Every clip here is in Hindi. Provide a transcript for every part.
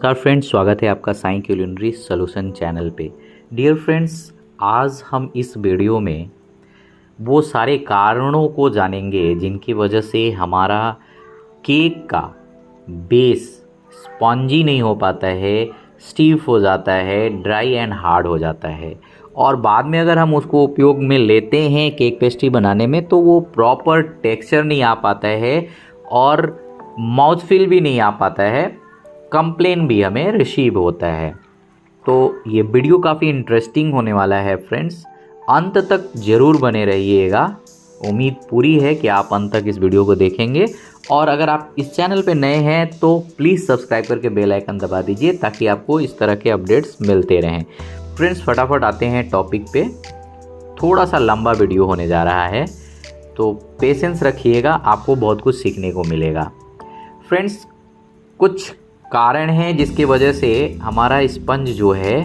नमस्कार फ्रेंड्स, स्वागत है आपका साई क्यूलिनरी सॉल्यूशन चैनल पे। डियर फ्रेंड्स, आज हम इस वीडियो में वो सारे कारणों को जानेंगे जिनकी वजह से हमारा केक का बेस स्पॉन्जी नहीं हो पाता है, स्टीफ हो जाता है, ड्राई एंड हार्ड हो जाता है। और बाद में अगर हम उसको उपयोग में लेते हैं केक पेस्ट्री बनाने में तो वो प्रॉपर टेक्सचर नहीं आ पाता है और माउथ फील भी नहीं आ पाता है, कंप्लेन भी हमें रिसीव होता है। तो ये वीडियो काफ़ी इंटरेस्टिंग होने वाला है फ्रेंड्स, अंत तक ज़रूर बने रहिएगा। उम्मीद पूरी है कि आप अंत तक इस वीडियो को देखेंगे। और अगर आप इस चैनल पे नए हैं तो प्लीज़ सब्सक्राइब करके बेल आइकन दबा दीजिए ताकि आपको इस तरह के अपडेट्स मिलते रहें। फ्रेंड्स, फटाफट आते हैं टॉपिक पे। थोड़ा सा लंबा वीडियो होने जा रहा है तो पेशेंस रखिएगा, आपको बहुत कुछ सीखने को मिलेगा। फ्रेंड्स, कुछ कारण हैं जिसकी वजह से हमारा स्पंज जो है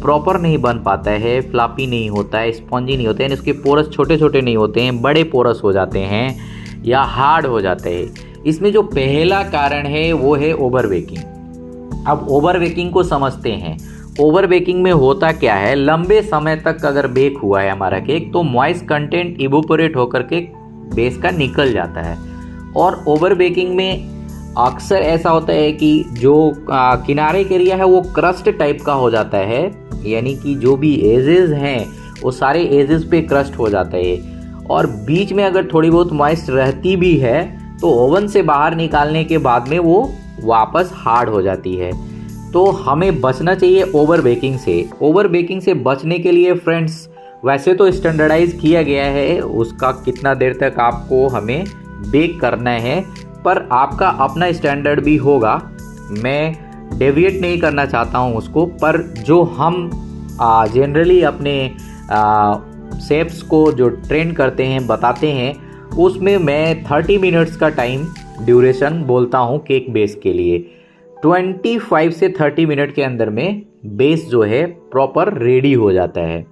प्रॉपर नहीं बन पाता है, फ्लॉपी नहीं होता है, स्पंजी नहीं होता है, इसके पोरस छोटे छोटे नहीं होते हैं, बड़े पोरस हो जाते हैं या हार्ड हो जाते हैं। इसमें जो पहला कारण है वो है ओवर बेकिंग। अब ओवर बेकिंग को समझते हैं। ओवर बेकिंग में होता क्या है, लंबे समय तक अगर बेक हुआ है हमारा केक तो मॉइस्ट कंटेंट इवोपोरेट होकर के बेस का निकल जाता है। और ओवर बेकिंग में अक्सर ऐसा होता है कि जो किनारे का एरिया है वो क्रस्ट टाइप का हो जाता है, यानी कि जो भी एजेस हैं वो सारे एजेस पे क्रस्ट हो जाता है। और बीच में अगर थोड़ी बहुत मॉइस्ट रहती भी है तो ओवन से बाहर निकालने के बाद में वो वापस हार्ड हो जाती है। तो हमें बचना चाहिए ओवर बेकिंग से। ओवर बेकिंग से बचने के लिए फ्रेंड्स, वैसे तो स्टैंडर्डाइज किया गया है उसका कितना देर तक आपको हमें बेक करना है, पर आपका अपना स्टैंडर्ड भी होगा। मैं डेविएट नहीं करना चाहता हूं उसको, पर जो हम जनरली अपने शेफ्स को जो ट्रेन करते हैं बताते हैं उसमें मैं 30 मिनट्स का टाइम ड्यूरेशन बोलता हूं केक बेस के लिए। 25 से 30 मिनट के अंदर में बेस जो है प्रॉपर रेडी हो जाता है।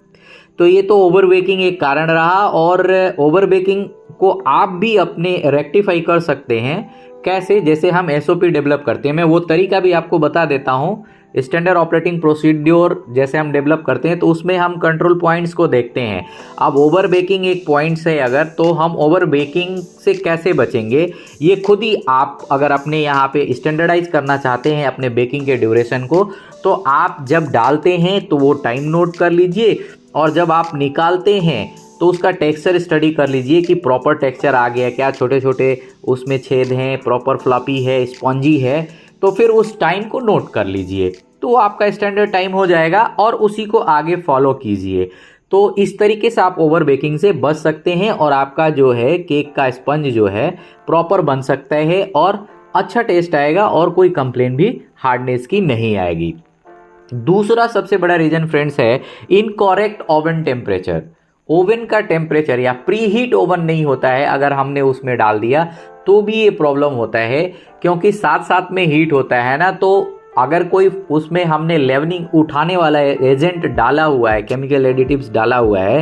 तो ये तो ओवर बेकिंग एक कारण रहा। और ओवर बेकिंग को आप भी अपने रेक्टिफाई कर सकते हैं। कैसे? जैसे हम एसओपी डेवलप करते हैं, मैं वो तरीका भी आपको बता देता हूँ। स्टैंडर्ड ऑपरेटिंग प्रोसीड्योर जैसे हम डेवलप करते हैं तो उसमें हम कंट्रोल पॉइंट्स को देखते हैं। अब ओवर बेकिंग एक पॉइंट्स है अगर, तो हम ओवर बेकिंग से कैसे बचेंगे ये खुद ही आप अगर अपने यहाँ पे स्टैंडर्डाइज करना चाहते हैं अपने बेकिंग के ड्यूरेशन को, तो आप जब डालते हैं तो वो टाइम नोट कर लीजिए और जब आप निकालते हैं तो उसका टेक्सचर स्टडी कर लीजिए कि प्रॉपर टेक्सचर आ गया क्या, छोटे छोटे उसमें छेद हैं, प्रॉपर फ्लॉपी है, स्पॉन्जी है, तो फिर उस टाइम को नोट कर लीजिए तो आपका स्टैंडर्ड टाइम हो जाएगा और उसी को आगे फॉलो कीजिए। तो इस तरीके से आप ओवर बेकिंग से बच सकते हैं और आपका जो है केक का स्पंज जो है प्रॉपर बन सकता है और अच्छा टेस्ट आएगा और कोई कंप्लेन भी हार्डनेस की नहीं आएगी। दूसरा सबसे बड़ा रीजन फ्रेंड्स है इनकरेक्ट ओवन टेम्परेचर। ओवन का टेम्परेचर या प्री हीट ओवन नहीं होता है, अगर हमने उसमें डाल दिया तो भी ये प्रॉब्लम होता है क्योंकि साथ साथ में हीट होता है ना। तो अगर कोई उसमें हमने लेवनिंग उठाने वाला एजेंट डाला हुआ है, केमिकल एडिटिव्स डाला हुआ है,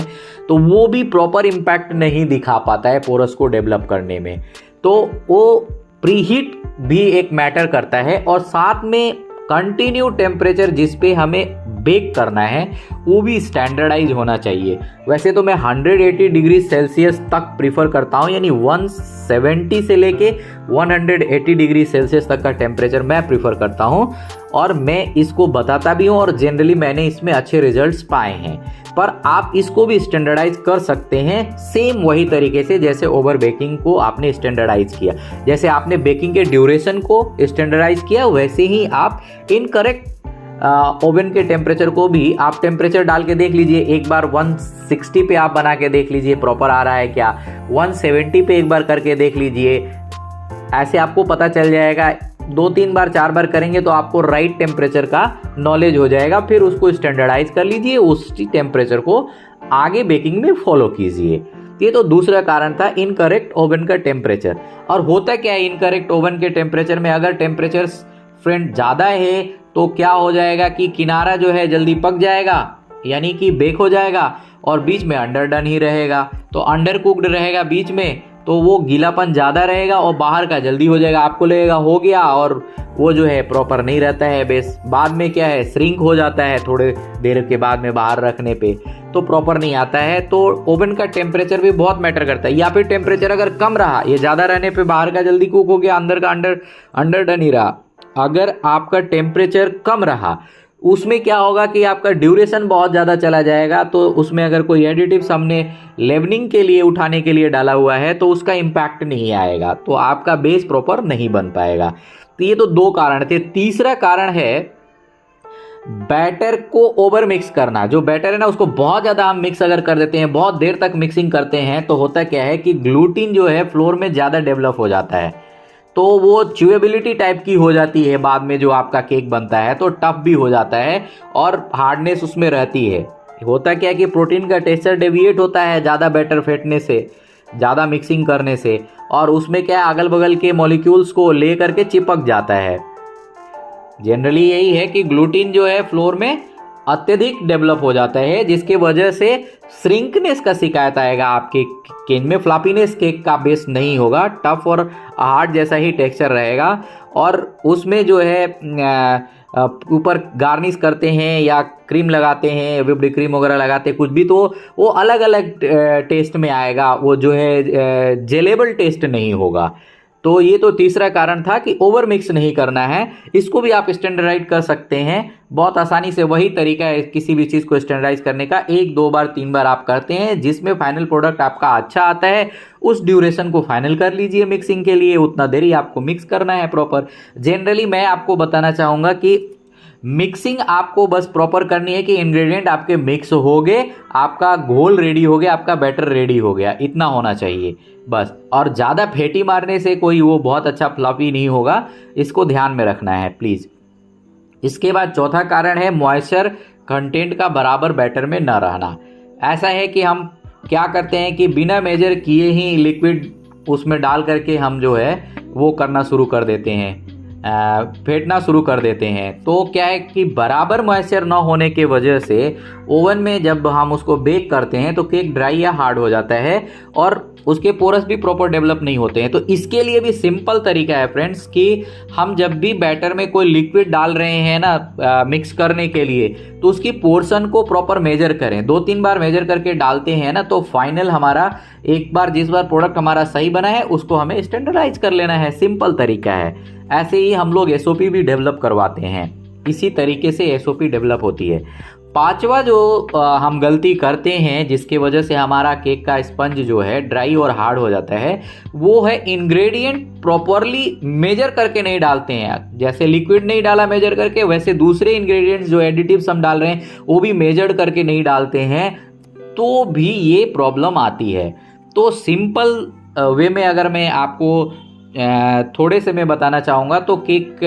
तो वो भी प्रॉपर इम्पैक्ट नहीं दिखा पाता है पोरस को डेवलप करने में। तो वो प्री हीट भी एक मैटर करता है और साथ में कंटिन्यू टेम्परेचर जिस पे हमें बेक करना है वो भी स्टैंडर्डाइज होना चाहिए। वैसे तो मैं 180 डिग्री सेल्सियस तक प्रीफर करता हूँ, यानी 170 से लेके 180 डिग्री सेल्सियस तक का टेम्परेचर मैं प्रीफर करता हूँ और मैं इसको बताता भी हूँ और जनरली मैंने इसमें अच्छे रिजल्ट्स पाए हैं। पर आप इसको भी स्टैंडर्डाइज कर सकते हैं सेम वही तरीके से जैसे ओवर बेकिंग को आपने स्टैंडर्डाइज किया। जैसे आपने बेकिंग के ड्यूरेशन को स्टैंडर्डाइज किया वैसे ही आप इनकरेक्ट ओवन के टेम्परेचर को भी आप टेम्परेचर डाल के देख लीजिए। एक बार 160 पे आप बना के देख लीजिए प्रॉपर आ रहा है क्या, 170 पे एक बार करके देख लीजिए, ऐसे आपको पता चल जाएगा। 2-3 बार 4 बार करेंगे तो आपको राइट टेम्परेचर का नॉलेज हो जाएगा। फिर उसको स्टैंडर्डाइज कर लीजिए, उस टेम्परेचर को आगे बेकिंग में फॉलो कीजिए। ये तो दूसरा कारण था इनकरेक्ट ओवन का टेम्परेचर। और होता क्या है इनकरेक्ट ओवन के टेम्परेचर में, अगर टेम्परेचर फ्रेंड ज़्यादा है तो क्या हो जाएगा कि किनारा जो है जल्दी पक जाएगा, यानी कि बेक हो जाएगा और बीच में अंडर डन ही रहेगा। तो अंडर कुक्ड रहेगा बीच में तो वो गीलापन ज़्यादा रहेगा और बाहर का जल्दी हो जाएगा, आपको लगेगा हो गया, और वो जो है प्रॉपर नहीं रहता है बेस। बाद में क्या है, श्रिंक हो जाता है थोड़े देर के बाद में बाहर रखने पे, तो प्रॉपर नहीं आता है। तो ओवन का टेम्परेचर भी बहुत मैटर करता है, या फिर टेम्परेचर अगर कम रहा, ये ज़्यादा रहने पे बाहर का जल्दी कुक हो गया, अंदर का अंडर डन ही रहा। अगर आपका टेम्परेचर कम रहा, उसमें क्या होगा कि आपका ड्यूरेशन बहुत ज़्यादा चला जाएगा। तो उसमें अगर कोई एडिटिव्स हमने लेवनिंग के लिए उठाने के लिए डाला हुआ है तो उसका इम्पैक्ट नहीं आएगा, तो आपका बेस प्रॉपर नहीं बन पाएगा। तो ये तो 2 कारण थे। तीसरा कारण है बैटर को ओवर मिक्स करना। जो बैटर है ना, उसको बहुत ज़्यादा हम मिक्स अगर कर देते हैं, बहुत देर तक मिक्सिंग करते हैं, तो होता क्या है कि ग्लूटीन जो है फ्लोर में ज़्यादा डेवलप हो जाता है, तो वो च्यूएबिलिटी टाइप की हो जाती है बाद में जो आपका केक बनता है, तो टफ भी हो जाता है और हार्डनेस उसमें रहती है। होता क्या है कि प्रोटीन का टेक्सचर डेविएट होता है ज़्यादा बैटर फेंटने से, ज़्यादा मिक्सिंग करने से, और उसमें क्या अगल बगल के मॉलिक्यूल्स को ले करके चिपक जाता है। जनरली यही है कि ग्लूटीन जो है फ्लोर में अत्यधिक डेवलप हो जाता है, जिसके वजह से श्रिंकनेस का शिकायत आएगा आपके केक में। फ्लॉपीनेस केक का बेस नहीं होगा, टफ और हार्ड जैसा ही टेक्सचर रहेगा। और उसमें जो है ऊपर गार्निश करते हैं या क्रीम लगाते हैं, व्हिप्ड क्रीम वगैरह लगाते हैं कुछ भी, तो वो अलग अलग टेस्ट में आएगा, वो जो है जेलेबल टेस्ट नहीं होगा। तो ये तो तीसरा कारण था कि ओवर मिक्स नहीं करना है। इसको भी आप स्टैंडर्डाइज कर सकते हैं बहुत आसानी से। वही तरीका है किसी भी चीज़ को स्टैंडर्डाइज करने का, 1 2 बार 3 बार आप करते हैं, जिसमें फाइनल प्रोडक्ट आपका अच्छा आता है, उस ड्यूरेशन को फाइनल कर लीजिए मिक्सिंग के लिए। उतना देर ही आपको मिक्स करना है प्रॉपर। जनरली मैं आपको बताना चाहूँगा कि मिक्सिंग आपको बस प्रॉपर करनी है कि इंग्रेडिएंट आपके मिक्स हो गए, आपका घोल रेडी हो गया, आपका बैटर रेडी हो गया, इतना होना चाहिए बस। और ज़्यादा फेंटी मारने से कोई वो बहुत अच्छा फ्लफी नहीं होगा, इसको ध्यान में रखना है प्लीज़। इसके बाद चौथा कारण है मॉइस्चर कंटेंट का बराबर बैटर में न रहना। ऐसा है कि हम क्या करते हैं कि बिना मेजर किए ही लिक्विड उसमें डाल करके हम जो है वो करना शुरू कर देते हैं, फेंटना शुरू कर देते हैं। तो क्या है कि बराबर मॉइस्चर न होने के वजह से ओवन में जब हम उसको बेक करते हैं तो केक ड्राई या हार्ड हो जाता है और उसके पोरस भी प्रॉपर डेवलप नहीं होते हैं। तो इसके लिए भी सिंपल तरीका है फ्रेंड्स कि हम जब भी बैटर में कोई लिक्विड डाल रहे हैं ना मिक्स करने के लिए, तो उसकी पोर्शन को प्रॉपर मेजर करें। 2-3 बार मेजर करके डालते हैं ना, तो फाइनल हमारा एक बार जिस बार प्रोडक्ट हमारा सही बना है उसको हमें स्टैंडर्डाइज कर लेना है। सिंपल तरीका है। ऐसे ही हम लोग एसओपी भी डेवलप करवाते हैं, इसी तरीके से एसओपी डेवलप होती है। पांचवा जो हम गलती करते हैं जिसके वजह से हमारा केक का स्पंज जो है ड्राई और हार्ड हो जाता है, वो है इंग्रेडिएंट प्रॉपरली मेजर करके नहीं डालते हैं। जैसे लिक्विड नहीं डाला मेजर करके, वैसे दूसरे इंग्रेडिएंट्स जो एडिटिव्स हम डाल रहे हैं वो भी मेजर करके नहीं डालते हैं, तो भी ये प्रॉब्लम आती है। तो सिंपल वे में अगर मैं आपको थोड़े से मैं बताना चाहूँगा तो केक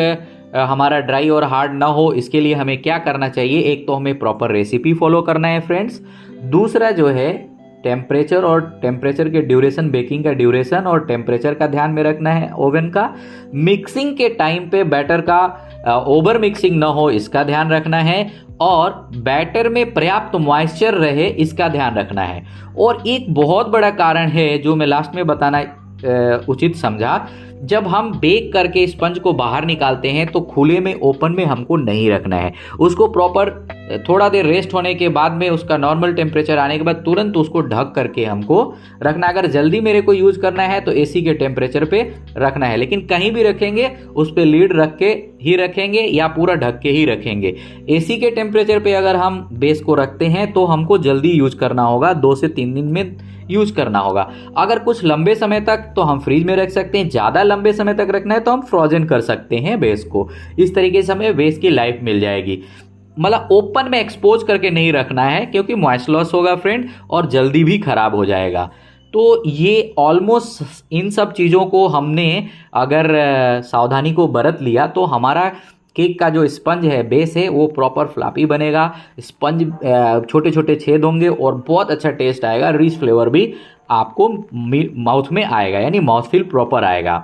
हमारा ड्राई और हार्ड ना हो, इसके लिए हमें क्या करना चाहिए। एक तो हमें प्रॉपर रेसिपी फॉलो करना है फ्रेंड्स। दूसरा जो है टेम्परेचर और टेम्परेचर के ड्यूरेशन, बेकिंग का ड्यूरेशन और टेम्परेचर का ध्यान में रखना है ओवन का। मिक्सिंग के टाइम पे बैटर का ओवर मिक्सिंग ना हो, इसका ध्यान रखना है। और बैटर में पर्याप्त मॉइस्चर रहे, इसका ध्यान रखना है। और एक बहुत बड़ा कारण है जो मैं लास्ट में बताना उचित समझा, जब हम बेक करके स्पंज को बाहर निकालते हैं तो खुले में ओपन में हमको नहीं रखना है। उसको प्रॉपर थोड़ा देर रेस्ट होने के बाद में उसका नॉर्मल टेम्परेचर आने के बाद तुरंत उसको ढक करके हमको रखना। अगर जल्दी मेरे को यूज़ करना है तो एसी के टेम्परेचर पे रखना है, लेकिन कहीं भी रखेंगे उस पर लीड रख के ही रखेंगे या पूरा ढक के ही रखेंगे। एसी के टेम्परेचर पे अगर हम बेस को रखते हैं तो हमको जल्दी यूज करना होगा, 2 से 3 दिन में यूज करना होगा। अगर कुछ लंबे समय तक तो हम फ्रीज में रख सकते हैं, ज़्यादा लंबे समय तक रखना है तो हम फ्रोजन कर सकते हैं बेस को। इस तरीके से हमें बेस की लाइफ मिल जाएगी। मतलब ओपन में एक्सपोज करके नहीं रखना है क्योंकि मॉइस्चर लॉस होगा फ्रेंड और जल्दी भी खराब हो जाएगा। तो ये ऑलमोस्ट इन सब चीज़ों को हमने अगर सावधानी को बरत लिया तो हमारा केक का जो स्पंज है, बेस है, वो प्रॉपर फ्लॉपी बनेगा। स्पंज छोटे छोटे छेद होंगे और बहुत अच्छा टेस्ट आएगा। रिच फ्लेवर भी आपको माउथ में आएगा, यानी माउथ फील प्रॉपर आएगा।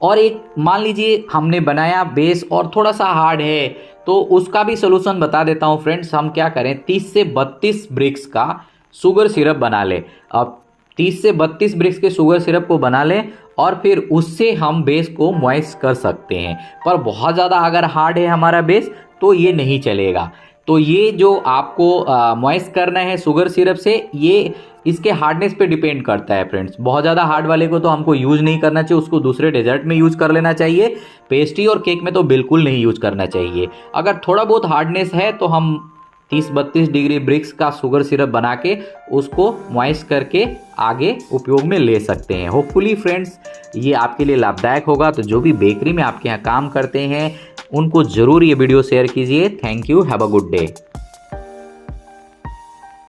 और एक मान लीजिए हमने बनाया बेस और थोड़ा सा हार्ड है, तो उसका भी सोल्यूशन बता देता हूँ फ्रेंड्स। हम क्या करें, 30 से 32 ब्रिक्स का शुगर सिरप बना ले। अब 30 से 32 ब्रिक्स के शुगर सिरप को बना लें और फिर उससे हम बेस को मॉइस्ट कर सकते हैं। पर बहुत ज़्यादा अगर हार्ड है हमारा बेस तो ये नहीं चलेगा। तो ये जो आपको मॉइस्ट करना है शुगर सिरप से, ये इसके हार्डनेस पे डिपेंड करता है फ्रेंड्स। बहुत ज़्यादा हार्ड वाले को तो हमको यूज़ नहीं करना चाहिए, उसको दूसरे डेजर्ट में यूज़ कर लेना चाहिए। पेस्ट्री और केक में तो बिल्कुल नहीं यूज़ करना चाहिए। अगर थोड़ा बहुत हार्डनेस है तो हम 30-32 डिग्री ब्रिक्स का शुगर सिरप बना के उसको मॉइस्ट करके आगे उपयोग में ले सकते हैं। होपफुली फ्रेंड्स ये आपके लिए लाभदायक होगा। तो जो भी बेकरी में आपके यहाँ काम करते हैं उनको ज़रूर ये वीडियो शेयर कीजिए। Thank you, have a good day.